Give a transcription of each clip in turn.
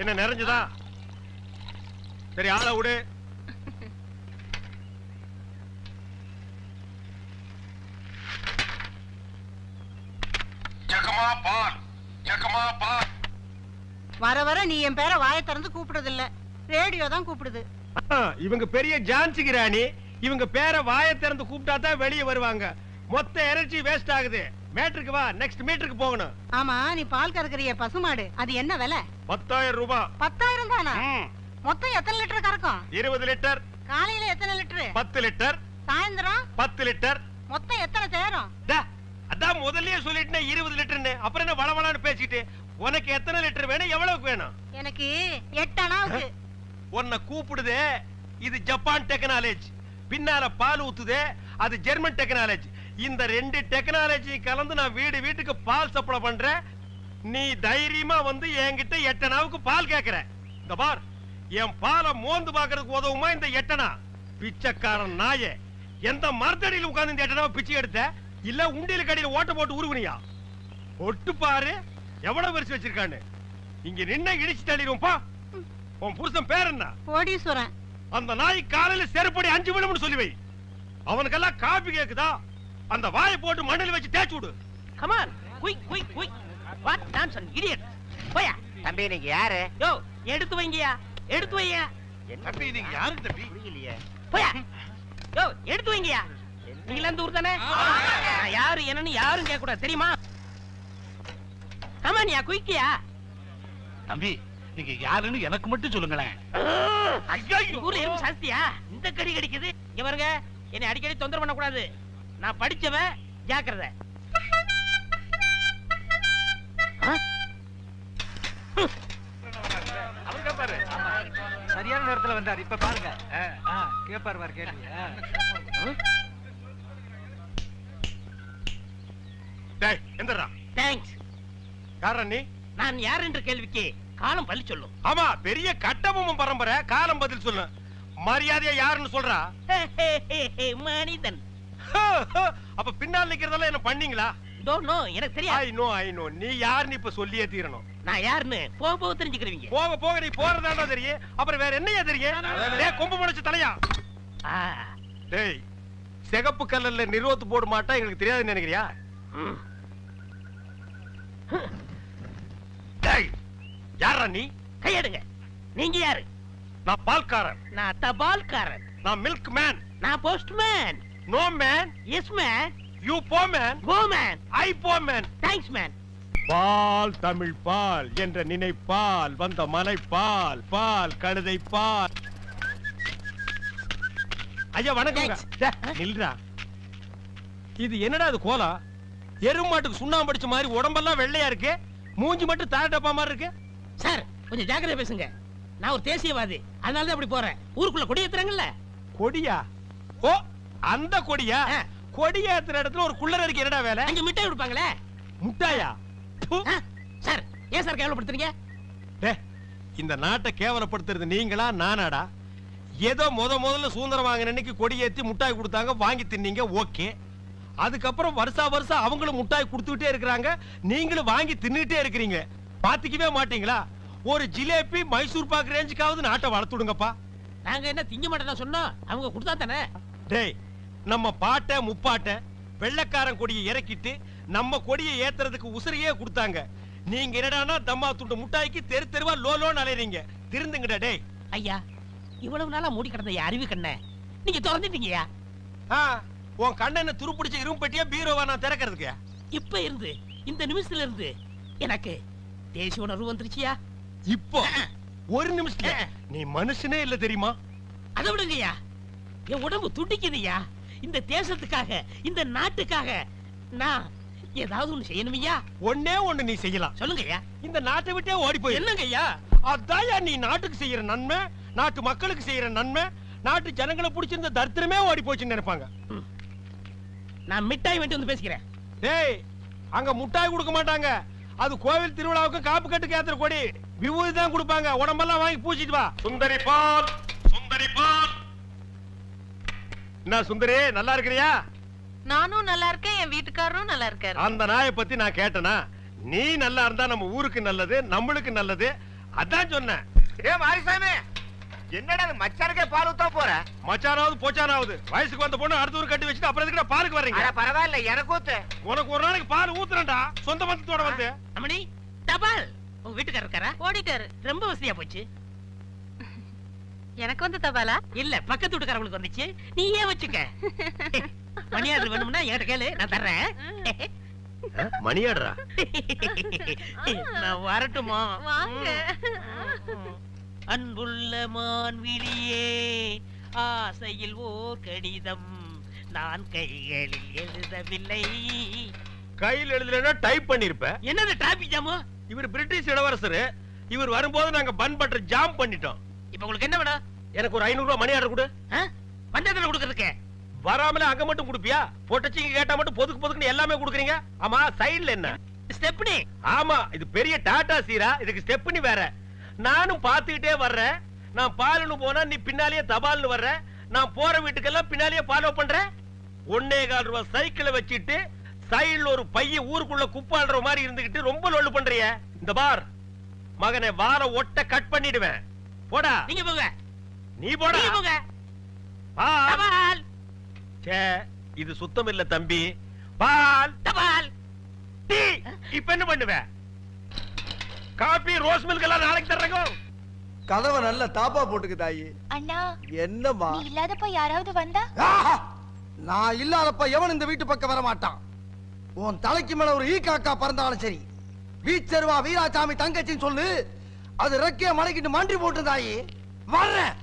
என்ன நிறைஞ்சதா? சரி, ஆளை விடு. வர வர நீ என் பேரை வாயை திறந்து கூப்பிடுறது இல்ல, ரேடியோ தான் கூப்பிடுது. இவங்க பெரிய ஜான்சி கிராணி. இவங்க பேரை வாயை திறந்து கூப்பிட்டா தான் வெளியே வருவாங்க. மொத்த எனர்ஜி வேஸ்ட் ஆகுது. மேட்ருக்கு வா, நெக்ஸ்ட் மீட்டருக்கு போகணும். ஆமா, நீ பால் கறக்குறிய பசுமாடு, அது என்ன விலை? 10,000 ரூபாய். 10,000 தானா? மொத்தம் எத்தனை லிட்டர் கறக்கும்? 20 லிட்டர். காலையில எத்தனை லிட்டர்? 10 லிட்டர். சாயந்தரம் 10 லிட்டர். மொத்தம் எத்தனை சேரும்? அதான் முதல்லயே சொல்லிட்டேன் 20 லிட்டர்னு. அப்புறம் என்ன வளவளான்னு பேசிட்டு? உனக்கு எத்தனை லிட்டர் வேணும், எவ்வளவுக்கு வேணும்? எனக்கு 8 அணாவுக்கு. உன்னை கூப்பிடுதே, இது ஜப்பான் டெக்னாலஜி. பின்னால பால் ஊத்துதே, அது ஜெர்மன் டெக்னாலஜி. இந்த 2 டெக்னாலஜி கலந்து நான் வீட்டுக்கு பால் சப்ளை பண்றேன். நீ தைரியமா வந்து என்கிட்ட 8 அணாவுக்கு பால் கேக்குற. இந்த பார், என் பாலை மோந்து பாக்குறதுக்கு உதவுமா இந்த 8 அணா? பிச்சைக்காரன் நாயே, எந்த மரத்தடியில் உட்கார்ந்து இந்த 8 அணாவை பிச்சை எடுத்த? இல்ல உண்டியல் கடையில் ஓட்ட போட்டு உருவனியா? ஒட்டு பாரு எவ்வளவு பெருசு வச்சிருக்கான்னு. இங்க நின்ன இடிச்சு தள்ளிடுவோம். உன் புருஷன் பேர் என்ன? கோடீஸ்வரன். அந்த நாய் காலையில செருப்படி 5 விழும்னு சொல்லி வை. அவனுக்கெல்லாம் காபி கேக்குதா? அந்த வாயை போட்டு மண்ணில் வச்சு தேய்ச்சு விடு. Come on, quick, quick, quick. What nonsense, idiot. போயா. தம்பி நீங்க யாரு? யோ, எடுத்து வைங்கயா. எடுத்து வையா. தம்பி நீங்க யாரு தம்பி? புரியலையே. போயா. யோ, எடுத்து வைங்கயா. நீங்க இந்த ஊர் தானே? நான் யாரு என்னன்னு யாரும் கேட்க கூடாது, தெரியுமா? Come on, யா, quickயா. தம்பி நீங்க யாருன்னு எனக்கு மட்டும் சொல்லுங்களேன். ஐயோ, ஊர்ல எறும்பு சாஸ்தியா? இந்த கடி கடிக்குது. இங்க பாருங்க, என்னை அடிக்கடி தொந்தரவு பண்ண கூடாது. நான் படிச்சவன், ஜாக்கிரதை. அவர் கேப்பாரு. சரியான நேரத்துல வந்தார். இப்ப பாருங்க. கேப்பாரு பாரு கேள்வி. டேய், எந்திரா. தேங்க்ஸ். யாரா நீ? நான் யார் என்ற கேள்விக்கு காலம் பள்ளி சொல்லும். ஆமா, பெரிய கட்டபொம்மன் பரம்பரை. காலம் பதில் சொல்லு. மரியாதையா யாருன்னு சொல்றா? மனிதன். அப்ப பின்னால் நிக்கிறதெல்லாம் என்ன பண்ணீங்களா? டோன்ட் நோ, எனக்கு தெரியாது. I know. நீ யாருன்னு இப்ப சொல்லியே தீரணும். நான் யாருன்னு போக போக தெரிஞ்சுக்கிறீங்க. போக போக நீ போறதாண்டா தெரியும். அப்புறம் வேற என்னையா தெரியும்? டேய், கொம்பு முளைச்ச தலையா. டேய், சிகப்பு கல்லல்ல நிறுவத்து போட மாட்டா எங்களுக்கு தெரியாதுன்னு நினைக்கிறியா? டேய், யாரா நீ? கையெடுங்க. நீங்க யாரு? நான் பால்காரன். நான் தபால்காரன். நான் மில்க் மேன். நான் postman. No man. Yes man. You போ மேன். Go man. ஐ போ மேன். Thanks man. பால் தமிழ் பால் என்ற நினைப்பால் வந்த மலை பால், பால் கழுதை பால். ஐயா வணக்கம். நில்றா. இது என்னடா இது கோலா? எருமாட்டுக்கு சுண்ணாம்பு அடிச்ச மாதிரி உடம்பெல்லாம் வெள்ளையா இருக்கு, மூஞ்சி மட்டும் தார டப்பா மாதிரி இருக்கு. சார் கொஞ்சம் ஜாக்கிரதை பேசுங்க. நான் ஒரு தேசியவாதி, அதனால தான் அப்படி போறேன். ஊருக்குள்ள கொடி ஏத்துறாங்கல்ல. கொடியா? ஓ, அந்த கொடியா? கொடி ஏத்துற இடத்துல ஒரு குள்ளர் இருக்கு, என்னடா வேலை? அங்க மிட்டாய் கொடுப்பாங்களே. முட்டாயா? சார் ஏன் சார் கேவலப்படுத்துறீங்க? இந்த நாட்டை கேவலப்படுத்துறது நீங்களா நானாடா? ஏதோ முதல்ல சுதந்திரம் வாங்கின அன்னைக்கு கொடி ஏத்தி முட்டாய் கொடுத்தாங்க, வாங்கி தின்னீங்க, ஓகே. அதுக்கப்புறம் வருஷம் அவங்களும் முட்டாய் கொடுத்துக்கிட்டே இருக்கிறாங்க, நீங்களும் வாங்கி தின்னுட்டே இருக்கிறீங்க. பாத்துக்கவே மாட்டீங்களா? ஒரு ஜிலேபி மைசூர் பாக்கு ரேஞ்சுக்காவது நாட்டை வளர்த்துடுங்கப்பா. நாங்க என்ன திங்க மாட்டேன்னா சொன்னோம், அவங்க கொடுத்தா தானே. டேய், நம்ம பாட்ட முப்பாட்ட வெள்ளக்காரன் கொடியை இறக்கிட்டு நம்ம கொடியை ஏத்துறதுக்கு உசுரையே கொடுத்தாங்க. நீங்க என்னடானா தம்மா துண்டு முட்டாய்க்கு தெரு தெருவா லோலோன்னு அலையறீங்க. திருந்துங்கடா. டேய் ஐயா, இவ்வளவு நாளா மூடி கிடந்த அறிவு கண்ணை நீங்க திறந்துட்டீங்கயா. உன் கண்ணனை துருப்பிடிச்ச இரும்பட்டியா பீரோவா நான் திறக்கிறதுக்கு? இப்ப இருந்து இந்த நிமிஷத்துல இருந்து எனக்கு தேசிய உணர்வு வந்துருச்சியா. இப்போ ஒரு நிமிஷத்துல நீ மனுஷனே இல்ல தெரியுமா? அதை விடுங்கய்யா, என் உடம்பு துடிக்குதுயா. இந்த தேசத்துக்காக, இந்த நாட்டுக்காக நான் ஏதாவது ஒண்ணு செய்யணுமையா. ஒன்னே ஒண்ணு நீ செய்யலாம். சொல்லுங்கய்யா. இந்த நாட்டை விட்டே ஓடி போய். என்னங்கய்யா? அதாயா நீ நாட்டுக்கு செய்யற நன்மை, நாட்டு மக்களுக்கு செய்யற நன்மை. நாட்டு ஜனங்களை பிடிச்சிருந்த தரித்திரமே ஓடி போச்சுன்னு நினைப்பாங்க. நான் மிட்டாய் வேண்டி வந்து பேசிக்கிறேன். டேய், அங்க முட்டாய் கொடுக்க மாட்டாங்க. அது கோவில் திருவிழாவுக்கு காப்பு கட்டுக்கு ஏத்துற கொடி. விபூதி தான் கொடுப்பாங்க. உடம்பெல்லாம் வாங்கி பூச்சிட்டு வா. சுந்தரி பால், சுந்தரி பால். என்ன சுந்தரி, நல்லா இருக்கிறியா? நானும் நல்லா இருக்கேன், என் வீட்டுக்காரரும் நல்லா இருக்காரு. அந்த நாயை பத்தி நான் கேட்டனா? நீ நல்லா இருந்தா நம்ம ஊருக்கு நல்லது, நம்மளுக்கு நல்லது. அதான் சொன்னேன். ஏ மாரிசாமி, என்னடா மச்சானுக்கே பால் ஊத்தா போற? மச்சானாவது போச்சானாவது வயசுக்கு வந்த பொண்ணு அடுத்த ஊர் கட்டி வச்சுட்டு அப்புறம் எதுக்கு பாலுக்கு வர்றீங்க? பரவாயில்ல, எனக்கு ஊத்து. உனக்கு ஒரு நாளைக்கு பால் ஊத்துறேன்டா, சொந்த மந்தத்தோட வந்து. அம்மணி தபால் உங்க வீட்டுக்காரர் இருக்காரா? ஓடிட்டாரு. ரொம்ப வசதியா போச்சு. எனக்கு வந்து தபாலா? இல்ல பக்கத்து வீட்டுக்காரங்களுக்கு வந்துச்சு. நீ ஏன் வச்சுக்க. மணியாடு வேணும்னா என்கிட்ட கேளு, நான் தர்றேன். மணியாடுறா? நான் வரட்டுமா? வாங்க. அன்புள்ள மான்விழியே, ஆசையில் ஓர் கடிதம் நான் கைகளில் எழுதவில்லை. கையில் எழுதலைன்னா டைப் பண்ணிருப்ப. என்னது டிராபிக் ஜாமு? இவர் பிரிட்டிஷ் இளவரசர். இவர் வரும்போது நாங்க பன் பட்டர் ஜாம் பண்ணிட்டோம். இப்ப உங்களுக்கு என்ன வேணும்? எனக்கு ஒரு 500 ரூபாய் மணி ஆர்டர் கொடு. பஞ்சாயத்துல கொடுக்கறதுக்கு வராமல அங்க மட்டும் கொடுப்பியா? போட்டச்சிங்க கேட்டா மட்டும் பொதுக்குன்னு எல்லாமே கொடுக்குறீங்க. ஆமா, சைடுல என்ன ஸ்டெப்னி? ஆமா, இது பெரிய டாடா சீரா, இதுக்கு ஸ்டெப்னி வேற. நானும் பாத்துக்கிட்டே வர்றேன். நான் பாலுன்னு போனா நீ பின்னாலேயே தபால்னு வர்ற. நான் போற வீட்டுக்கெல்லாம் பின்னாலேயே ஃபாலோ பண்றேன். 1.25 ரூபாய் சைக்கிளை வச்சிட்டு சைடுல ஒரு பைய ஊருக்குள்ள குப்பாடுற மாதிரி இருந்துகிட்டு ரொம்ப லொல்லு பண்றிய. இந்த பார் மகனே, வார ஒட்ட கட் பண்ணிடுவேன். போடா. நீங்க போங்க. நீ போடா. நீங்க போங்க. பால். சே, இது சுத்தம் இல்ல தம்பி. பால் தபால். டீ இப்ப என்ன பண்ணுவ? காபி ரோஸ் மில்க் எல்லாம் நாளைக்கு தர்றேங்க. கதவை நல்ல தாப்பா போட்டுக்கு தாயி. அண்ணா, என்னம்மா? நீ இல்லாதப்ப யாராவது வந்தா? நான் இல்லாதப்ப எவன் இந்த வீட்டு பக்கம் வர மாட்டான். உன் தலைக்கு மேல ஒரு ஈ காக்கா பறந்தாலும் சரி, வீச்சருவா வீராசாமி தங்கச்சின்னு சொல்லு. அது ரெக்கைய மடக்கிட்டு மாண்டி போட்டு தாயி வர்றேன்.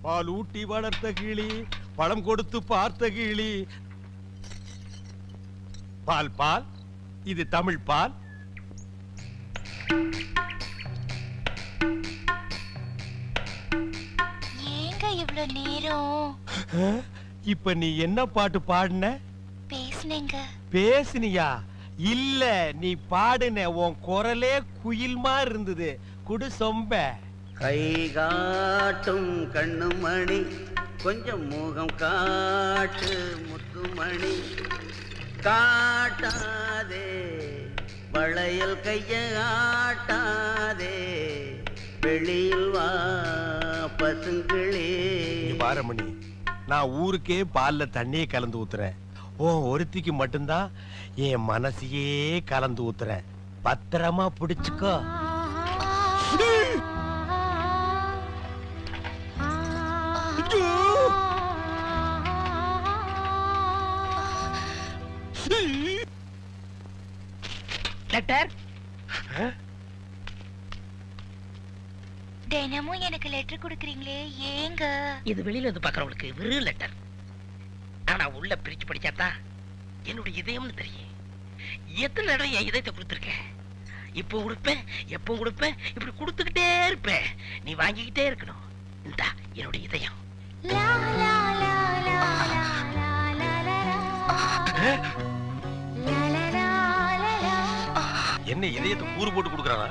பால் ஊட்டி வளர்த்த கிளி, பழம் கொடுத்து பார்த்த கிளி. பால் பால், இது தமிழ் பால். ஏங்க இவ்ளோ நேரம்? இப்ப நீ என்ன பாட்டு பாடுன? பேசுனேங்க. பேசுனியா? இல்ல, நீ பாடுன. உன் குரலே குயில் மாதிரி இருந்தது. குடு சொம்ப. கை காட்டும் கண்ணுமணி, கொஞ்சம் முகம் காட்டு முத்துமணி. காட்டாதே வளையல் கைய ஆட்டாதே, வெளியில் வா பசுங்களே. பாரமணி, நான் ஊருக்கே பால்ல தண்ணியே கலந்து ஊத்துறேன். ஒருத்திக்கு மட்டும்தான் என் மனசையே கலந்து ஊத்துறேன். பத்திரமா பிடிச்சுக்கோ. லெட்டர்? தினமும் எனக்கு லெட்டர் கொடுக்கறீங்களே, ஏங்க? இது வெளியில வந்து பாக்குறவங்களுக்கு வெறும் லெட்டர். ஆனா உள்ள பிரிச்சு படிச்சாதான் என்னோட இதயம்னு தெரியும். எத்தனை தடவை என் இதயத்தை கொடுத்துருக்கேன். இப்போ கொடுப்பேன், எப்போ கொடுப்பேன், இப்படி கொடுத்துக்கிட்டே இருப்பேன். நீ வாங்கிக்கிட்டே இருக்கணும். இந்தா என்னோட இதயம். என்ன இதயத்தை கூறு போட்டு கொடுக்கறானா?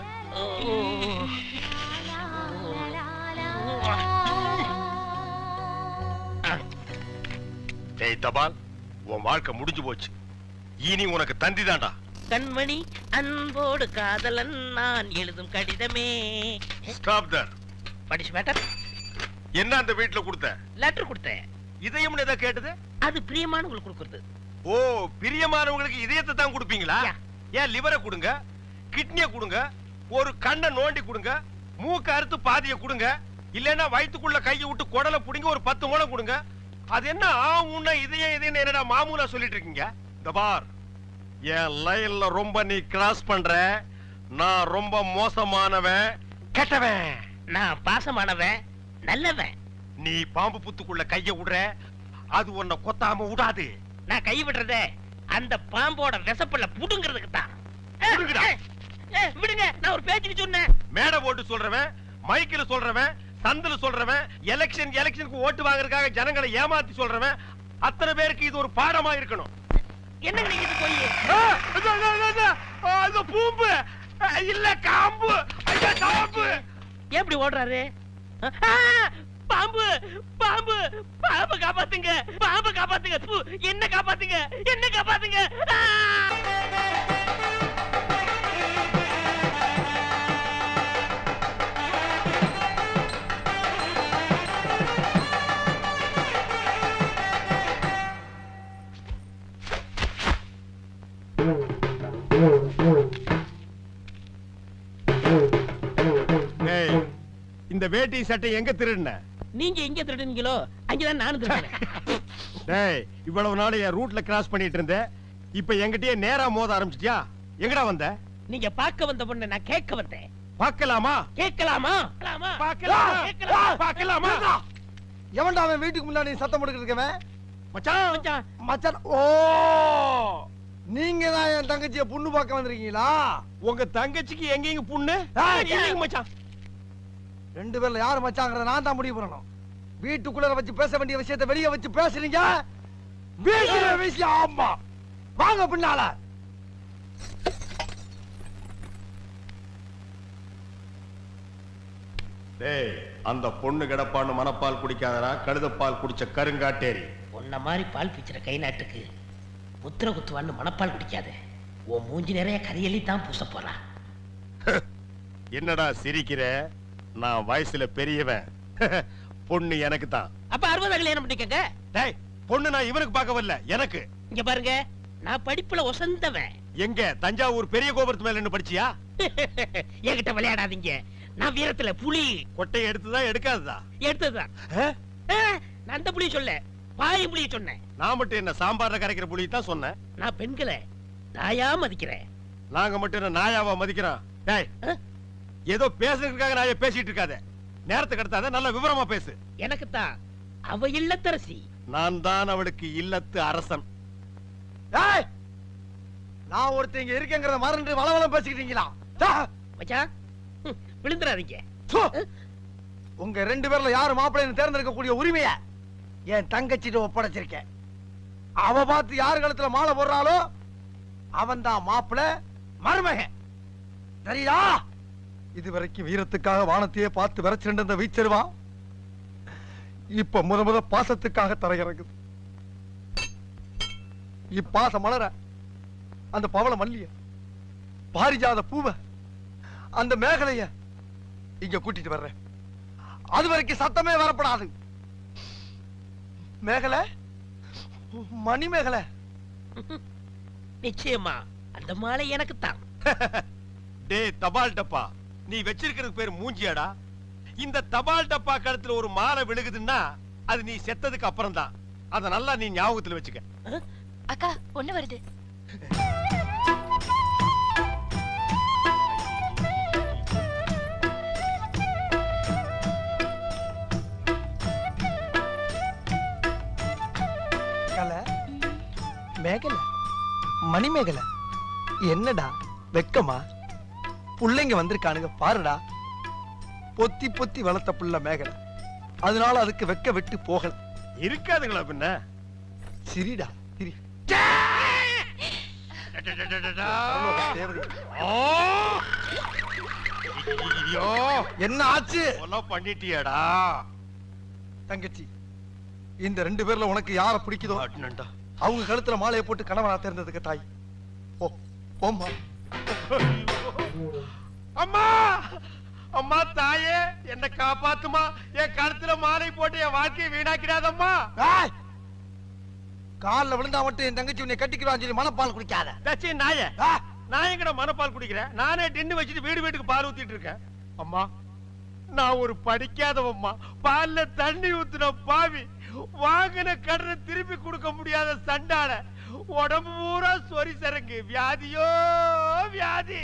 டேய் தபால், உன் வாழ்க்கை முடிஞ்சு போச்சு. இனி உனக்கு தந்திதான்டா. கண்மணி அன்போடு காதலன் நான் எழுதும் கடிதமே. Stop there. படிச்சு மேட்டர். என்ன அந்த வீட்ல கொடுத்த? லெட்டர் கொடுத்தேன். இதயம்னு எதை கேட்டது? அது பிரியமானவங்களுக்கு கொடுக்கிறது. ஓ, பிரியமானவங்களுக்கு இதயத்தை தான் கொடுப்பீங்களா? ஏன் லிவரை கொடுங்க, கிட்னியை கொடுங்க, ஒரு கண்ணை நோண்டி கொடுங்க, மூக்க அறுத்து பாதியை கொடுங்க, இல்லன்னா வயித்துக்குள்ள கையை விட்டு குடலை புடிங்க ஒரு 10 முழம் கொடுங்க. அது என்ன உன்ன இதயம் இதயம் என்னடா மாமூலா சொல்லிட்டு இருக்கீங்க? இந்த பார், என் லைன்ல ரொம்ப நீ கிராஸ் பண்ற. நான் ரொம்ப மோசமானவன், கெட்டவன். நான் பாசமானவன், நல்லவன். நீ பாம்பு புத்துக்குள்ள கைய விடுற, அது உன்னை கொத்தாம விடாது. நான் கை விடுறத அந்த பாம்போட விசப்பல்ல புடுங்கிறதுக்கு தான். விடுங்க, நான் ஒரு பேச்சுக்கு சொன்னேன். மேடை போட்டு சொல்றவன், மைக்கில் சொல்றவன், சந்தில சொல்றவன், எலெக்ஷனுக்கு ஓட்டு வாங்குறதுக்காக ஜனங்களை ஏமாத்தி சொல்றவன், அத்தனை பேருக்கு இது ஒரு பாடமா இருக்கணும். என்னங்க நீங்க இது போய் அது பூம்பு இல்ல காம்பு. ஐயா காம்பு. எப்படி ஓடுறாரு? பாம்பு பாம்பு பாம்பு காப்பாத்துங்க, பாம்பு காப்பாத்துங்க, என்ன காப்பாத்துங்க, என்ன காப்பாத்துங்க. இந்த வேட்டி சட்டை எங்க திருடுன? நீங்க எங்க திருடுனீங்களோ அங்கதான் நானும் திருடுனேன். டேய், இவ்வளவு நாள் என் ரூட்ல கிராஸ் பண்ணிட்டு இருந்த, இப்ப என்கிட்டயே நேரா மோத ஆரம்பிச்சிட்டியா? எங்கடா வந்த? நீங்க பார்க்க வந்த பொண்ணு நான் கேட்க வந்தேன். பார்க்கலாமா? கேட்கலாமா? பார்க்கலாமா? எவன்டா அவன் வீட்டுக்கு முன்னாடி சத்தம் போட்டுக்கிட்டு மச்சான் மச்சான், மச்சான்? ஓ, நீங்க தான் என் தங்கச்சிய பொண்ணு பார்க்க வந்திருக்கீங்களா? உங்க தங்கச்சிக்கு எங்கெங்க புண்ணு? இல்லைங்க மச்சான். ரெண்டு பேர்ல யாரு மச்சாங்கிறத நான் தான் முடிவு பண்ணணும். வீட்டுக்குள்ள வச்சு பேச வேண்டிய விஷயத்தை வெளியே வச்சு பேசுறீங்க. வீட்டுல விஷயம். ஆமா, வாங்க பின்னால. டேய், அந்த பொண்ணு கிடப்பான்னு மனப்பால் குடிக்காதடா, கழுதப்பால் குடிச்ச கருங்காட்டேரி. உன்ன மாதிரி பால் பிச்சுற கை நாட்டுக்கு முத்திர குத்துவான்னு மனப்பால் குடிக்காத. உன் மூஞ்சி நிறைய கரியலி தான் பூச போறா. என்னடா சிரிக்கிற? நான் வயசுல பெரியவன். பொண்ணு எனக்கு தான். அப்ப 60 கல்யாணம் பண்ணிக்கங்க. டேய், பொண்ணு நான் இவனுக்கு பார்க்க வரல, எனக்கு. இங்க பாருங்க, நான் படிப்புல ஒசந்தவன். எங்க தஞ்சாவூர் பெரிய கோபுரத்து மேல நின்னு படிச்சியா? என்கிட்ட விளையாடாதீங்க. நான் வீரத்துல புலி. கொட்டையை எடுத்துதா எடுக்காததா? எடுத்ததுதான். நான் அந்த புலி சொல்ல, பாய் புலி சொன்னேன். நான் மட்டும் என்ன சாம்பார்ல கரைக்கிற புலி தான் சொன்னேன். நான் பெண்களை தாயா மதிக்கிறேன். நாங்க மட்டும் என்ன நாயாவா மதிக்கிறோம்? டேய், ஏதோ பேசுறதுக்காக நாய பேசிட்டு இருக்காத. நேரத்துக்கு எடுத்தாத, நல்ல விவரமா பேசு. எனக்கு தான் அவ இல்லத்தரசி. நான் தான் அவளுக்கு இல்லத்து அரசன். ஏய், நான் ஒருத்தங்க இருக்கேங்கிறத மறந்து வளவளம் பேசிக்கிட்டீங்களா? மச்சான், விழுந்துறாதீங்க. உங்க ரெண்டு பேர்ல யாரு மாப்பிள்ளைன்னு தேர்ந்தெடுக்கக்கூடிய உரிமைய என் தங்கச்சிட்டு ஒப்படைச்சிருக்கேன். அவ பார்த்து யாரு கழுத்துல மாலை போடுறாளோ அவன் தான் மாப்பிள்ளை, மருமகன். சரியா? இதுவரைக்கும் வீரத்துக்காக வானத்தையே பார்த்து விரைச்சிருந்த வீச்சருவா இப்ப முத பாசத்துக்காக தரையிறங்குது. இப்பாச மலர அந்த பவள மல்லிய, பாரிஜாத பூவ, அந்த மேகலைய இங்க கூட்டிட்டு வர்றேன். அது வரைக்கும் சத்தமே வரப்படாது. மேகலை, மணி மேகலை. நிச்சயமா அந்த மாலை எனக்கு தான். டேய் தபால் டப்பா, நீ வச்சிருக்கிறது பேர் மூஞ்சியாடா? இந்த தபால் டப்பா கழுத்துல ஒரு மாலை விழுகுதுன்னா அது நீ செத்ததுக்கு அப்புறம் தான். அத நல்லா நீ ஞாபகத்துல வச்சுக்க. அக்கா, பொண்ணு வருது. மேகலை, மணி மேகலை, என்னடா வெக்கமா? புள்ளைங்க வந்திருக்கானுங்க பாருடா. பொத்தி பொத்தி வளர்த்த புள்ள மேகலை, அதனால அதுக்கு வெக்க விட்டு போகல. இருக்காதுங்களா பின்ன? சிரிடா சிரி. என்ன ஆச்சு? பண்ணிட்டியாடா தங்கச்சி? இந்த ரெண்டு பேர்ல உனக்கு யார பிடிக்குதோ அவங்க கழுத்துல மாலையை போட்டு கணவனா தேர்ந்ததுக்கு தாய். ஓ ஓம்மா. அம்மா, அம்மா தாயே, என்ன காப்பாத்துமா. என் கழுத்துல மாலை போட்டு என் வாழ்க்கையை வீணாக்கிடாதம்மா. காலில் விழுந்தா மட்டும் என் தங்கச்சி உன்னை கட்டிக்கிறான்னு சொல்லி மனப்பால் குடிக்காத. தச்சி நாய, நான் எங்கட மனப்பால் குடிக்கிறேன்? நானே டின்னு வச்சுட்டு வீடு வீட்டுக்கு பால் ஊத்திட்டு இருக்கேன். அம்மா, நான் ஒரு படிக்காதவம்மா. பால்ல தண்ணி ஊத்துன பாவி, வாங்கின கடனை திருப்பி கொடுக்க முடியாத சண்டால, உடம்பு பூரா சொறி சரங்கு, வியாதியோ வியாதி.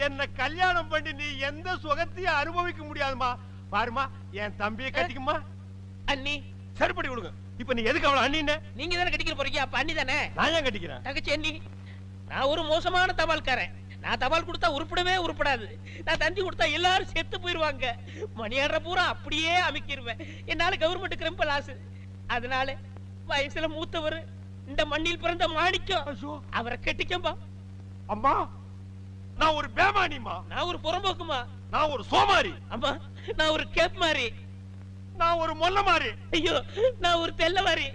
என்ன கல்யாணம் பண்ணி நீ எந்த சுகத்தையும் அனுபவிக்க முடியாதுமா. பாருமா, என் தம்பியை கட்டிக்குமா. அண்ணி சரிப்படி கொடுங்க. இப்ப நீ எதுக்கு அவளை அண்ணின்னு? நீங்க தானே கட்டிக்கிற போறீங்க, அப்ப அண்ணி தானே. நான் ஏன் கட்டிக்கிறேன்? தங்கச்சி அண்ணி, நான் ஒரு மோசமான தபால்காரன். நான் தபால் கொடுத்தா உருப்படவே உருப்படாது. நான் தந்தி கொடுத்தா எல்லாரும் செத்து போயிருவாங்க. மணியாடுற பூரா அப்படியே அமைக்கிருவேன். என்னால கவர்மெண்ட்டுக்கு ரொம்ப லாஸ். அதனால வயசுல மூத்தவர், இந்த மண்ணில் பிறந்த மாணிக்கம், அவரை கட்டிக்கம்பா. அம்மா, நான் ஒரு பேமானிமா. நான் ஒரு புறம்போக்குமா. நான் ஒரு சோமாரி. அம்மா, நான் ஒரு கேப் மாறி. நான் ஒரு மொல்ல மாறி. ஐயோ, நான் ஒரு தெல்ல மாறி.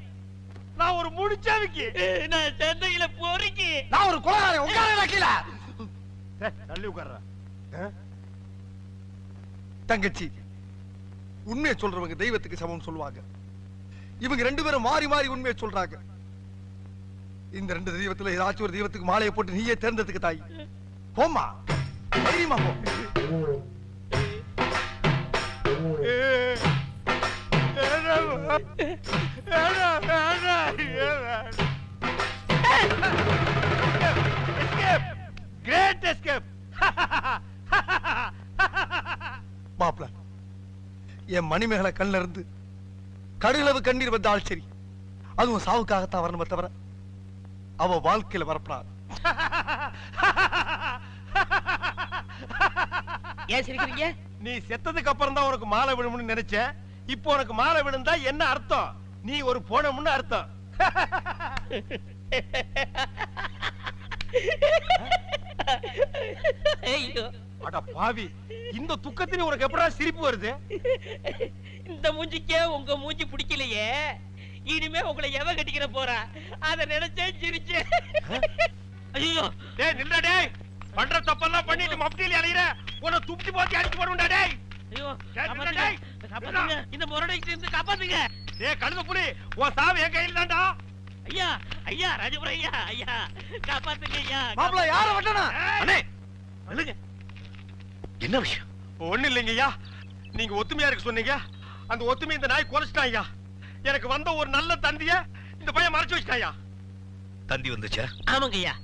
நான் ஒரு முடிச்சாவிக்கு. நான் சந்தையில போறீங்க. நான் ஒரு கொலைகாரன். உட்கார கீழ தள்ளி உட்கார்ற. தங்கச்சி, உண்மையை சொல்றவங்க தெய்வத்துக்கு சமம் சொல்லுவாங்க. இவங்க ரெண்டு பேரும் மாறி மாறி உண்மையை சொல்றாங்க. இந்த ரெண்டு தெய்வத்துல ஏதாச்சும் ஒரு தெய்வத்துக்கு மாலையை போட்டு நீயே தேர்ந்ததுக்கு தாய். போம்மா, தைரியமா போ. Great escape. மாப்ள, என் மணிமேகலை கண்ணில் இருந்து கடுகளவு கண்ணீர் வந்தால் சரி, அதுவும் சாவுக்காகத்தான் வரணுமே தவிர அவ வாழ்க்கையில வரப்படாது. ஏன் சிரிக்கிறீங்க? நீ செத்ததுக்கு அப்புறம் தான் உனக்கு மாலை விழும்னு நினைச்சேன். இப்போ உனக்கு மாலை விழுந்தா என்ன அர்த்தம்? நீ ஒரு போனமுன்னு அர்த்தம். ஐயோ, அட பாவி, இந்த துக்கத்திலே உனக்கு எப்படா சிரிப்பு வருது? இந்த மூஞ்சிக்கே உங்க மூஞ்சி பிடிக்கலையே, இனிமே உங்களை எவ கட்டிக்கிற போறா அத நினைச்சே சிரிச்சு. ஐயோ டேய் நில்லுடா டேய், பண்ற தப்பெல்லாம் பண்ணிட்டு மப்டியில அலையற, உன்னை துப்பி போத்தி அடிச்சு போடுடா டேய். ஐயோ, டேய், காப்பாத்துங்க, டேய். காப்பாத்துங்க, இந்த முரடைக்கு இருந்து காப்பாத்துங்க. டேய் கழுத புலி, உன் சாவு என் கையில தான்டா. ஐயா ஐயா, ராஜபுரம் ஐயா, ஐயா காப்பாத்துங்க ஐயா. மாப்ள, யார வெட்டனா? அண்ணே சொல்லுங்க. என்ன விஷயம்? ஒண்ணு இல்லைங்க ஐயா, நீங்க ஒத்துமையா இருக்க சொன்னீங்க. அந்த ஒத்துமை இந்த நாய் குறைச்சிட்டான் ஐயா. எனக்கு வந்த ஒரு நல்ல தந்திய இந்த பையன் மறைச்சு வச்சிட்டான் ஐயா. தந்தி வந்துச்சா? ஆமாங்க ஐயா,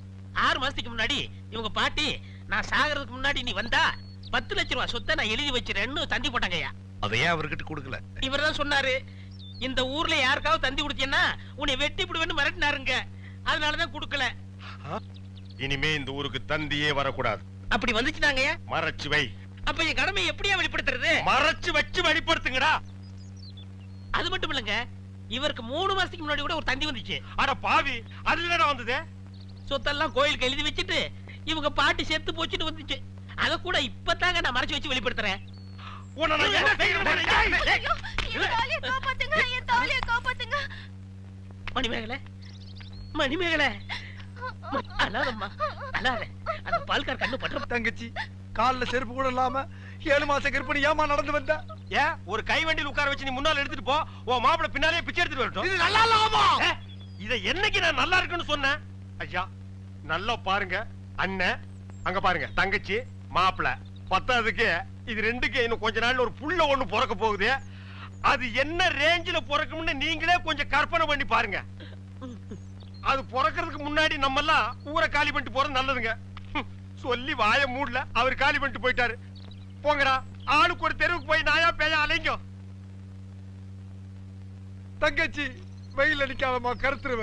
6 மாசத்துக்கு முன்னாடி இவங்க பாட்டி நான் சாகிறதுக்கு முன்னாடி நீ வந்தா 10 லட்சம் ரூபாய் சொத்தை நான் எழுதி வச்சிருன்னு தந்தி போட்டாங்க ஐயா. அதை ஏன் அவர்கிட்ட கொடுக்கல? இவர்தான் சொன்னாரு, இந்த ஊர்ல யாருக்காவது தந்தி கொடுத்தீங்கன்னா உன்னை வெட்டி விடுவேன்னு மிரட்டினாருங்க. அதனாலதான் கொடுக்கல. இனிமே இந்த ஊருக்கு தந்தியே வரக்கூடாது. அப்படி வந்துச்சுனாங்க ஐயா. மறைச்சு வை. அப்ப என் கடமை எப்படியா வெளிப்படுத்துறது? மறைச்சு வச்சு வெளிப்படுத்துங்கடா. அது மட்டும் இல்லங்க, இவருக்கு 3 மாசத்துக்கு முன்னாடி கூட ஒரு தந்தி வந்துச்சு. அட பாவி, அது என்னடா வந்தது? சொத்தெல்லாம் கோயிலுக்கு எழுதி வச்சுட்டு இவங்க பாட்டி செத்து போச்சுட்டு வந்துச்சு. அத கூட இப்பதாங்க நான் மறைச்சு வச்சு வெளிப்படுத்துறேன். உன்னை நான் என்ன செய்யணும்? மணிமேகலை, மணிமேகலை, அழாதம்மா அழாத. அந்த பால்கார் கண்ணு பற்ற. தங்கச்சி, கால்ல செருப்பு கூட இல்லாம 7 மாச கர்ப்பிணி ஏமா நடந்து வந்த? ஏன் ஒரு கை வண்டியில் உட்கார வச்சு நீ முன்னால எடுத்துட்டு போ, உன் மாப்பிளை பின்னாலே பிச்சை எடுத்துட்டு வரட்டும். இது நல்லா இல்லாமா? இத என்னைக்கு நான் நல்லா இருக்குன்னு சொன்னேன்? ஐயா நல்லா பாருங்க, அண்ணன் அங்க பாருங்க, தங்கச்சி மாப்பிளை, பத்தாவதுக்கு இது ரெண்டுக்கு இன்னும் கொஞ்ச நாள்ல ஒரு புள்ள ஒண்ணு பிறக்க போகுது. அது என்ன ரேஞ்சில பிறக்கும்னு நீங்களே கொஞ்சம் கற்பனை பண்ணி பாருங்க. அது பிறக்கிறதுக்கு முன்னாடி நம்ம எல்லாம் ஊரை காலி பண்ணிட்டு போறது நல்லதுங்க. சொல்லி வாய மூடல, அவர் காலி பண்ணிட்டு போயிட்டாரு. போங்கடா, ஆளுக்கு ஒரு தெருவுக்கு போய் நாயா பேயா அலைங்க. தங்கச்சி, வெயில் அடிக்காதமா, கருத்துருவ.